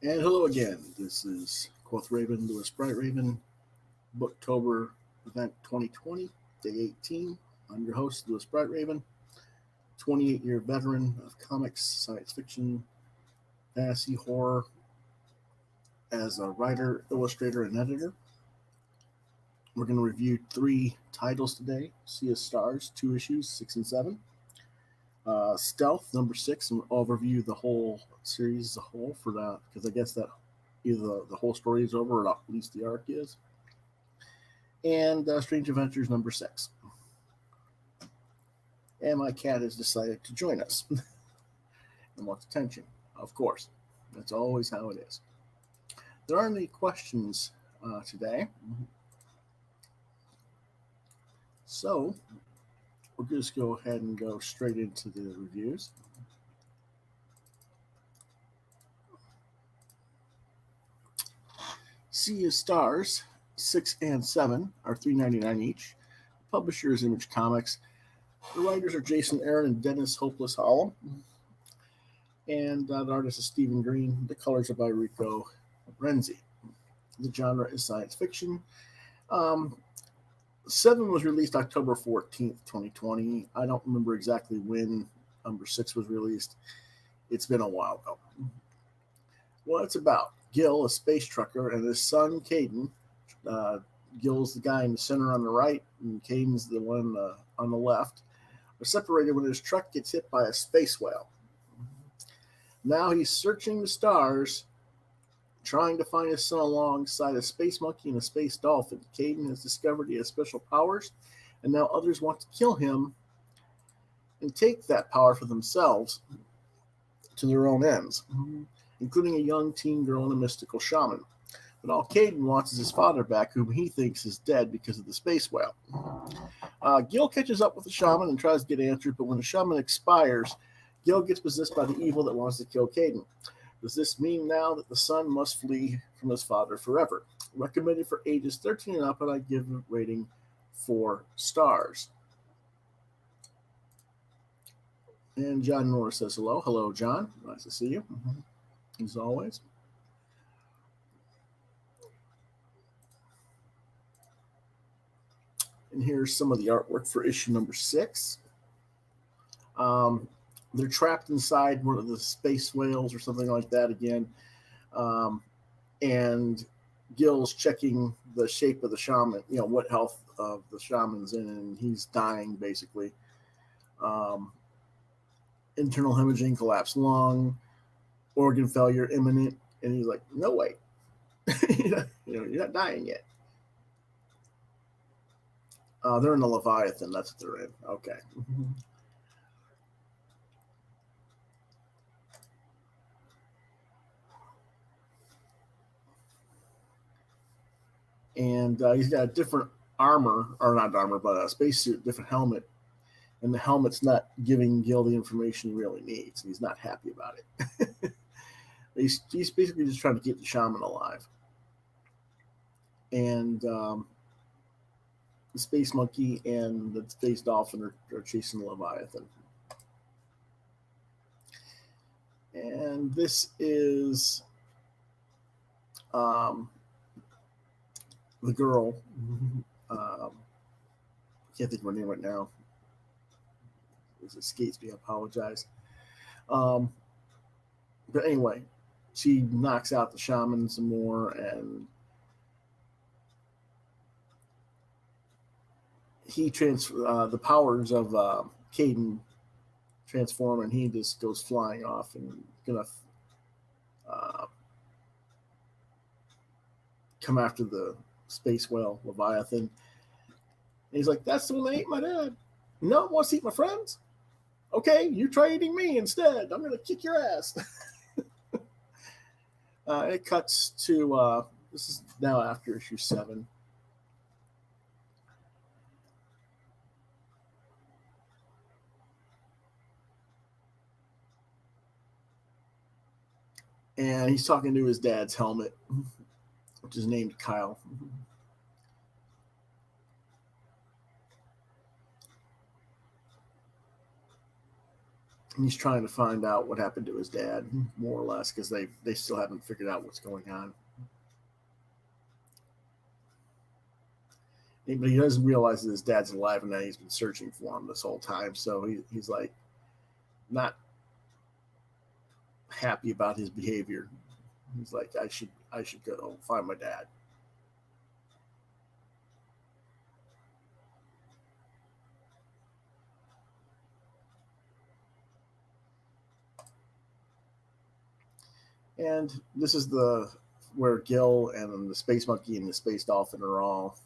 And hello again. This is Quoth Raven, Lewis Bright Raven, Booktober event 2020, day 18. I'm your host, Lewis Bright Raven, 28-year veteran of comics, science fiction, fantasy, horror, as a writer, illustrator, and editor. We're going to review three titles today: Sea of Stars, 2 issues, 6 and 7. Stealth, number 6, and I'll review the whole series as a whole for that, because I guess that either the whole story is over or at least the arc is. And Strange Adventures, number 6. And my cat has decided to join us and wants attention, of course. That's always how it is. There aren't any questions today, so we'll just go ahead and go straight into the reviews. Sea of Stars 6 and 7 are $3.99 each. Publisher is Image Comics. The writers are Jason Aaron and Dennis Hopeless Holland. And the artist is Stephen Green. The colors are by Rico Renzi. The genre is science fiction. 7 was released October 14th, 2020. I don't remember exactly when number 6 was released. It's been a while, though. What it's about: Gil, a space trucker, and his son, Caden. Gil's the guy in the center on the right, and Caden's the one on the left. Are separated when his truck gets hit by a space whale. Now he's searching the stars, trying to find his son alongside a space monkey and a space dolphin. Caden has discovered he has special powers, and now others want to kill him and take that power for themselves to their own ends, including a young teen girl and a mystical shaman. But all Caden wants is his father back, whom he thinks is dead because of the space whale. Gil catches up with the shaman and tries to get answered, but when the shaman expires, Gil gets possessed by the evil that wants to kill Caden. Does this mean now that the son must flee from his father forever? Recommended for ages 13 and up, and I give a rating 4 stars. And John Norris says hello. Hello, John. Nice to see you, as always. And here's some of the artwork for issue number 6. They're trapped inside one of the space whales or something like that again. And Gil's checking the shape of the shaman, what health of the shaman's in, and he's dying basically. Internal hemorrhaging, collapsed lung, organ failure imminent. And he's like, no, wait. You're not dying yet. They're in the Leviathan. That's what they're in. Okay. And he's got a different armor, or not armor, but a spacesuit, different helmet. And the helmet's not giving Gil the information he really needs. And he's not happy about it. he's basically just trying to keep the shaman alive. And the space monkey and the space dolphin are chasing the Leviathan. And this is the girl. Can't think of her name right now. It escapes me. I apologize. But anyway, she knocks out the shaman some more, and he the powers of Caden transform, and he just goes flying off and gonna come after the space whale Leviathan. And he's like, "That's the one that ate my dad. No, wants to eat my friends. Okay, you try eating me instead. I'm gonna kick your ass." It cuts to this is now after issue 7. And he's talking to his dad's helmet, which is named Kyle. He's trying to find out what happened to his dad, more or less, because they still haven't figured out what's going on. But he doesn't realize that his dad's alive and that he's been searching for him this whole time. So he's like not happy about his behavior. He's like, I should go find my dad. And this is the where Gil and the space monkey and the space dolphin are all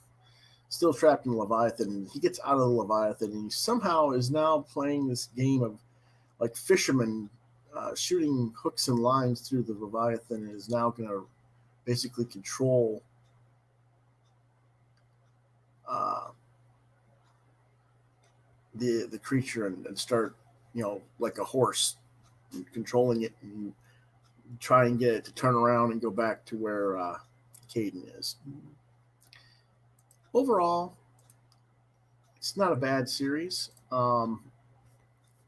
still trapped in the Leviathan. He gets out of the Leviathan and he somehow is now playing this game of like fishermen shooting hooks and lines through the Leviathan, and is now going to basically control the creature and start, like a horse, controlling it and try and get it to turn around and go back to where Caden is. Overall, it's not a bad series.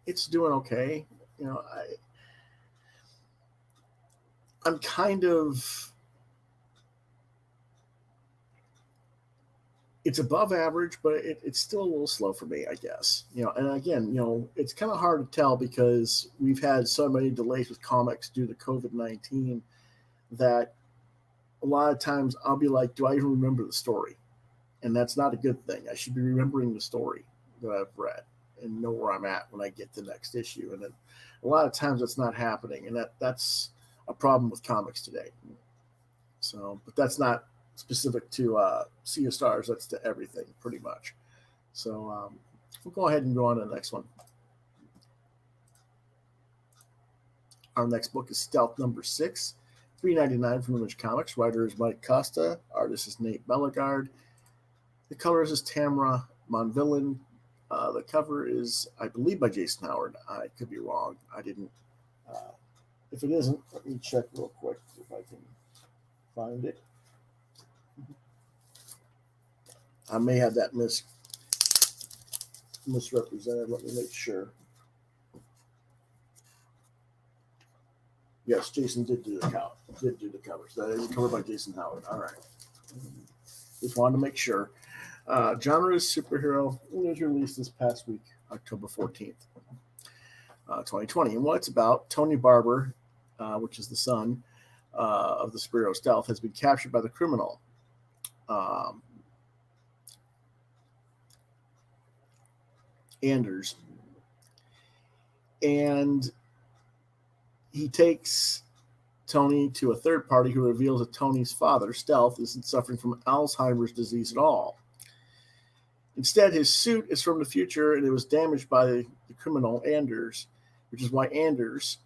It's doing okay. I'm kind of, it's above average, but it's still a little slow for me, I guess. And again, it's kind of hard to tell because we've had so many delays with comics due to COVID-19 that a lot of times I'll be like, do I even remember the story? And that's not a good thing. I should be remembering the story that I've read and know where I'm at when I get the next issue. And then a lot of times that's not happening, and that's a problem with comics today. So, but that's not specific to Sea of Stars. That's to everything, pretty much. So we'll go ahead and go on to the next one. Our next book is Stealth number 6, $3.99 from Image Comics. Writer is Mike Costa. Artist is Nate Bellegarde. The colors is Tamara Monvillain. The cover is, I believe, by Jason Howard. I could be wrong. I didn't. If it isn't, let me check real quick if I can find it. I may have that misrepresented. Let me make sure. Yes, Jason did do the cover. So that is covered by Jason Howard. All right. Just wanted to make sure. Genre is superhero. It was released this past week, October 14th, 2020. And what it's about, Tony Barber, which is the son of the superhero Stealth, has been captured by the criminal. Anders. And he takes Tony to a third party who reveals that Tony's father, Stealth, isn't suffering from Alzheimer's disease at all. Instead, his suit is from the future, and it was damaged by the criminal Anders, which is why Anders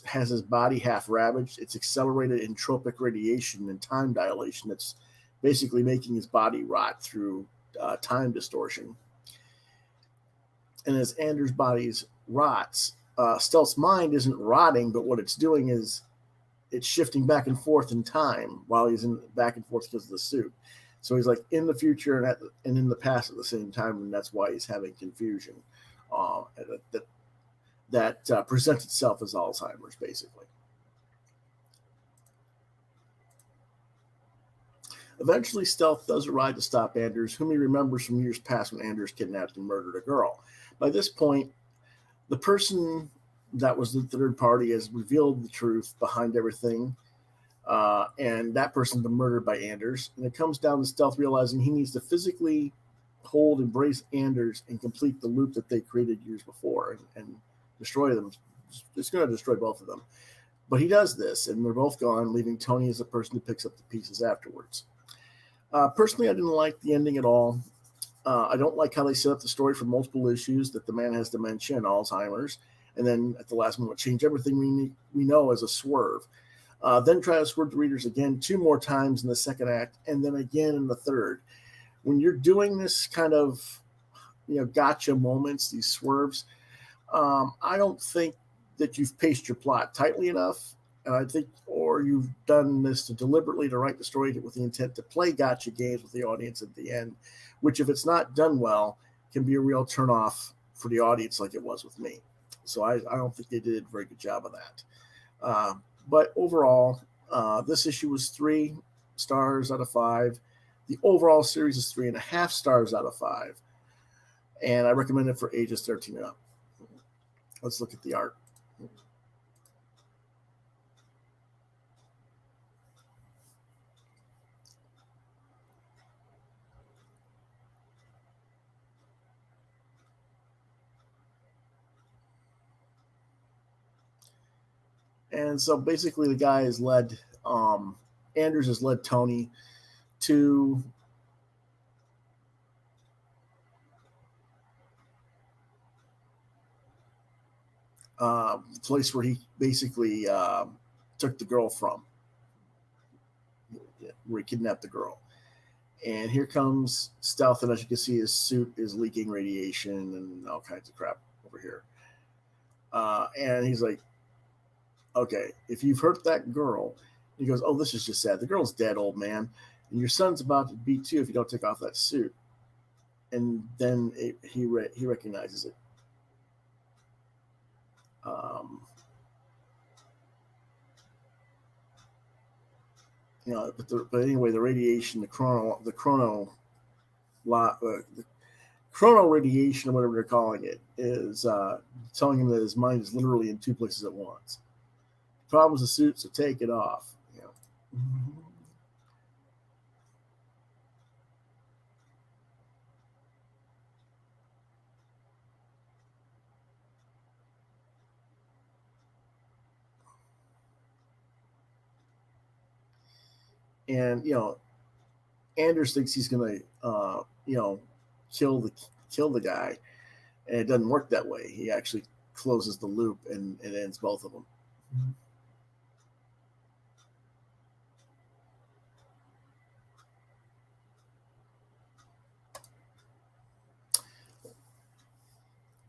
has his body half ravaged. It's accelerated entropic radiation and time dilation that's basically making his body rot through time distortion. And as Anders' body rots, Stealth's mind isn't rotting, but what it's doing is it's shifting back and forth in time while he's in back and forth because of the suit. So he's like in the future and in the past at the same time, and that's why he's having confusion that presents itself as Alzheimer's, basically. Eventually, Stealth does arrive to stop Anders, whom he remembers from years past when Anders kidnapped and murdered a girl. By this point, the person that was the third party has revealed the truth behind everything, and that person's been murdered by Anders. And it comes down to Stealth realizing he needs to physically embrace Anders and complete the loop that they created years before and destroy them. It's going to destroy both of them. But he does this, and they're both gone, leaving Tony as the person who picks up the pieces afterwards. Personally, I didn't like the ending at all. I don't like how they set up the story for multiple issues, that the man has dementia and Alzheimer's, and then at the last moment change everything we know as a swerve. Then try to swerve the readers again 2 more times in the second act, and then again in the third. When you're doing this kind of gotcha moments, these swerves, I don't think that you've paced your plot tightly enough, and I think, or you've done this deliberately to write the story with the intent to play gotcha games with the audience at the end, which, if it's not done well, can be a real turnoff for the audience, like it was with me. So I don't think they did a very good job of that. But overall, this issue was 3 stars out of 5. The overall series is 3.5 stars out of 5. And I recommend it for ages 13 and up. Let's look at the art. And so basically, the guy has led, Anders has led Tony to the place where he basically took the girl from, where he kidnapped the girl. And here comes Stealth, and as you can see, his suit is leaking radiation and all kinds of crap over here. And he's like, okay, if you've hurt that girl, he goes, oh, this is just sad. The girl's dead, old man. And your son's about to beat you if you don't take off that suit. And then he recognizes it. But anyway, the radiation, the chrono radiation, or whatever they're calling it, is telling him that his mind is literally in 2 places at once. The problem is the suit, so take it off. And Anders thinks he's gonna kill the guy, and it doesn't work that way. He actually closes the loop, and it ends both of them.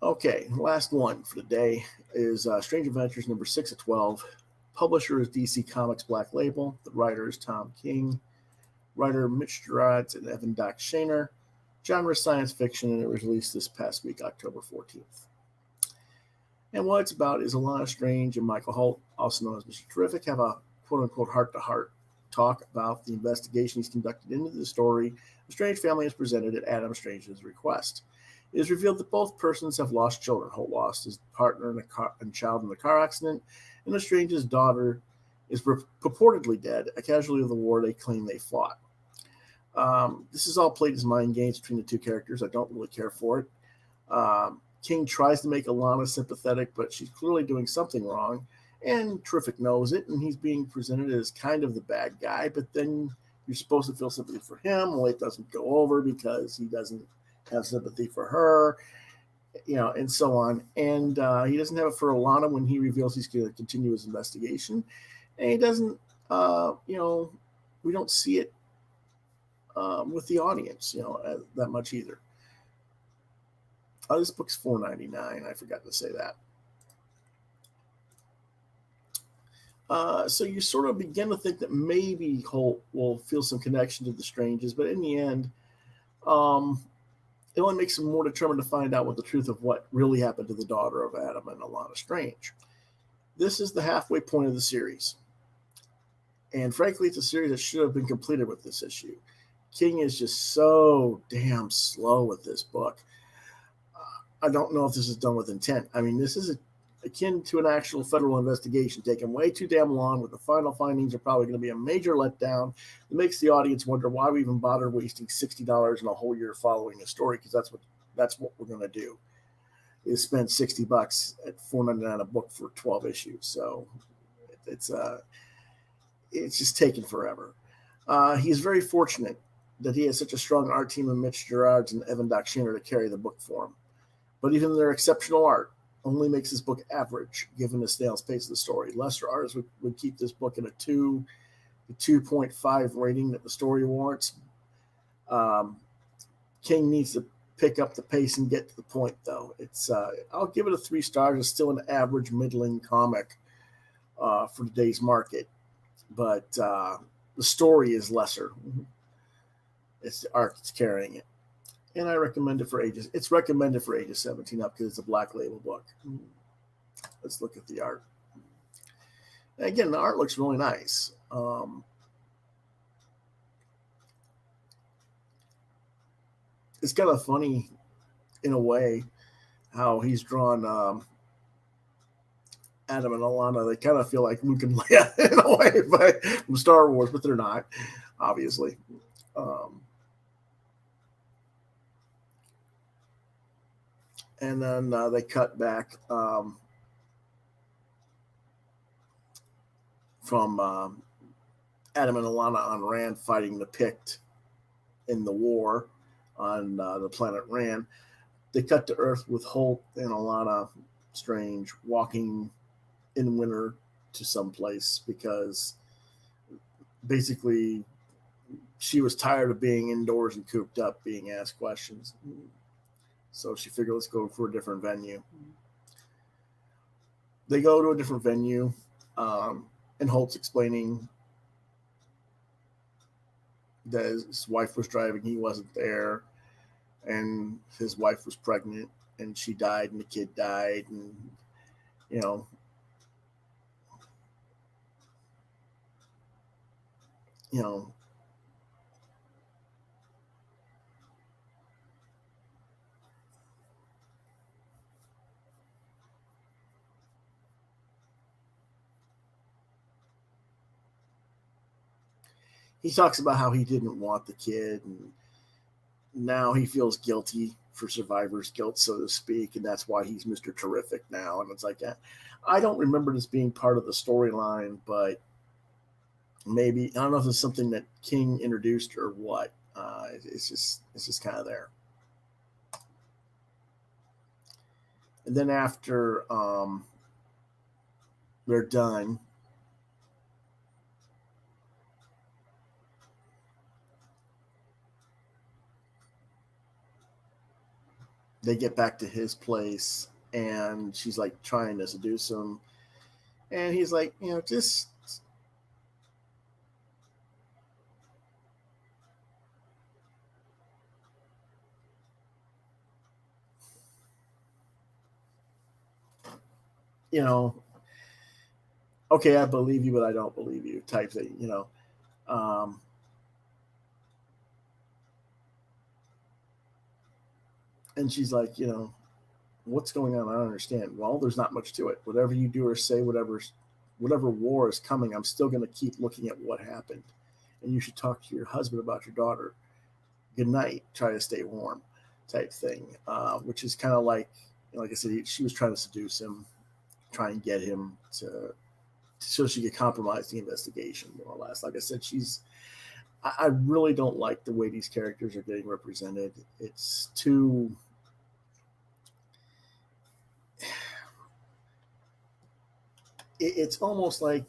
Okay, last one for the day is Strange Adventures number 6 of 12. Publisher is DC Comics Black Label. The writer is Tom King. Writer Mitch Gerads and Evan Doc Shaner. Genre science fiction, and it was released this past week, October 14th. And what it's about is Alana Strange and Michael Holt, also known as Mr. Terrific, have a quote-unquote heart-to-heart talk about the investigation he's conducted into the story the Strange family has presented at Adam Strange's request. It is revealed that both persons have lost children. Holt lost his partner and child in the car accident, and Lestrange's daughter is purportedly dead, a casualty of the war they claim they fought. This is all played as mind games between the two characters. I don't really care for it. King tries to make Alana sympathetic, but she's clearly doing something wrong, and Terrific knows it, and he's being presented as kind of the bad guy, but then you're supposed to feel sympathy for him. Well, it doesn't go over because he doesn't have sympathy for her, and so on. And he doesn't have it for Alana when he reveals he's going to continue his investigation. And he doesn't, we don't see it with the audience, that much either. This book's $4.99. I forgot to say that. So you sort of begin to think that maybe Holt will feel some connection to the Stranges, but in the end, it only makes him more determined to find out what the truth of what really happened to the daughter of Adam and Alana Strange. This is the halfway point of the series. And frankly, it's a series that should have been completed with this issue. King is just so damn slow with this book. I don't know if this is done with intent. I mean, this is akin to an actual federal investigation, taking way too damn long, where the final findings are probably going to be a major letdown. It makes the audience wonder why we even bother wasting $60 in a whole year following a story, because that's what we're going to do, is spend $60 at $4.99 a book for 12 issues. So it's just taking forever. He's very fortunate that he has such a strong art team of Mitch Gerads and Evan Doc Shaner to carry the book for him. But even their exceptional art only makes this book average, given the snail's pace of the story. Lesser artists would keep this book in a 2.5 rating that the story warrants. King needs to pick up the pace and get to the point, though. I'll give it a 3 stars. It's still an average, middling comic for today's market, but the story is lesser. It's the art that's carrying it. And I recommend it for ages. It's recommended for ages 17 up because it's a Black Label book. Let's look at the art. And again, the art looks really nice. It's kind of funny in a way how he's drawn Adam and Alana. They kind of feel like Luke and Leia in a way from Star Wars, but they're not, obviously. And then they cut back from Adam and Alana on Rand fighting the Pict in the war on the planet Rand. They cut to Earth with Holt and Alana Strange walking in winter to someplace because basically she was tired of being indoors and cooped up being asked questions. So she figured, let's go for a different venue. They go to a different venue, and Holt's explaining that his wife was driving, he wasn't there, and his wife was pregnant, and she died, and the kid died, and he talks about how he didn't want the kid, and now he feels guilty for survivor's guilt, so to speak, and that's why he's Mr. Terrific now. And it's like, I don't remember this being part of the storyline, but maybe, I don't know if it's something that King introduced or what. It's just kind of there. And then after they're done, they get back to his place, and she's like trying to seduce him, and he's like, just okay, I believe you, but I don't believe you type thing, and she's like, what's going on? I don't understand. Well, there's not much to it. Whatever you do or say, whatever war is coming, I'm still going to keep looking at what happened. And you should talk to your husband about your daughter. Good night. Try to stay warm type thing, which is kind of like I said, she was trying to seduce him, try and get him to so she could compromise the investigation, more or less. Like I said, I really don't like the way these characters are getting represented. It's too... It's almost like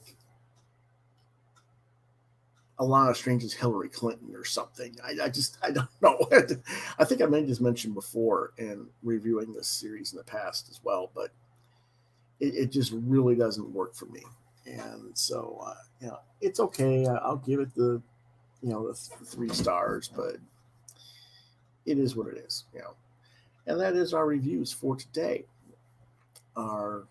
Alana Strange's Hillary Clinton or something. I don't know. I think I may have just mentioned before in reviewing this series in the past as well, but it just really doesn't work for me. And so, it's okay. I'll give it the 3 stars, but it is what it is, And that is our reviews for today. Our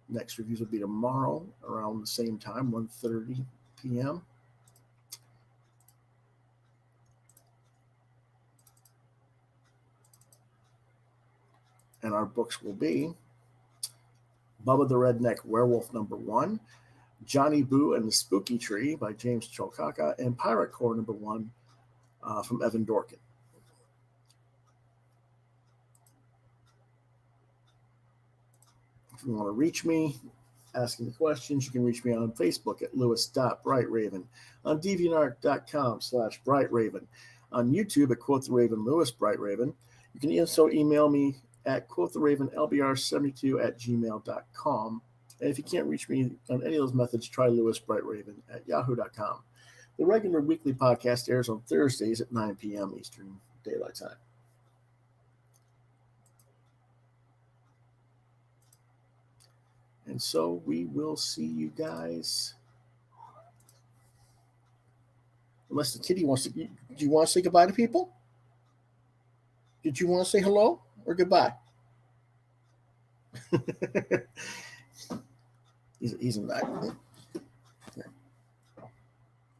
next reviews will be tomorrow around the same time, 1:30 p.m. And our books will be Bubba the Redneck Werewolf #1, Johnny Boo and the Spooky Tree by James Cholkaka, and Pirate Corps #1 from Evan Dorkin. If you want to reach me, asking the questions, you can reach me on Facebook at lewis.brightraven, on deviantart.com/brightraven, on YouTube at Quoth the Raven Lewis Brightraven. You can also email me at quotheravenlbr72@gmail.com. And if you can't reach me on any of those methods, try lewisbrightraven@yahoo.com. The regular weekly podcast airs on Thursdays at 9 p.m. Eastern Daylight Time. And so we will see you guys. Unless the kitty wants to. Do you want to say goodbye to people? Did you want to say hello or goodbye? He's in the back. Here.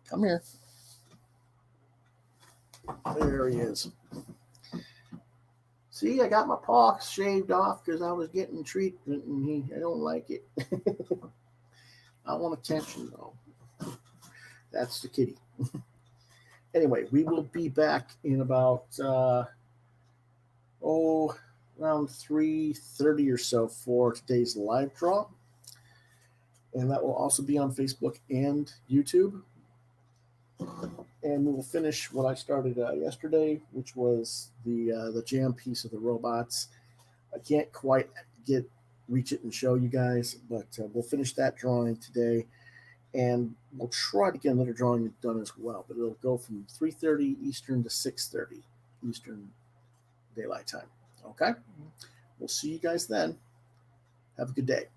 Come here. There he is. See, I got my paw shaved off because I was getting treatment, and I don't like it. I want attention, though. That's the kitty. Anyway, we will be back in about around 3:30 or so for today's live draw, and that will also be on Facebook and YouTube. And we will finish what I started yesterday, which was the jam piece of the robots. I can't quite reach it and show you guys, but we'll finish that drawing today, and we'll try to get another drawing done as well. But it'll go from 3:30 Eastern to 6:30 Eastern Daylight Time. Okay, we'll see you guys then. Have a good day.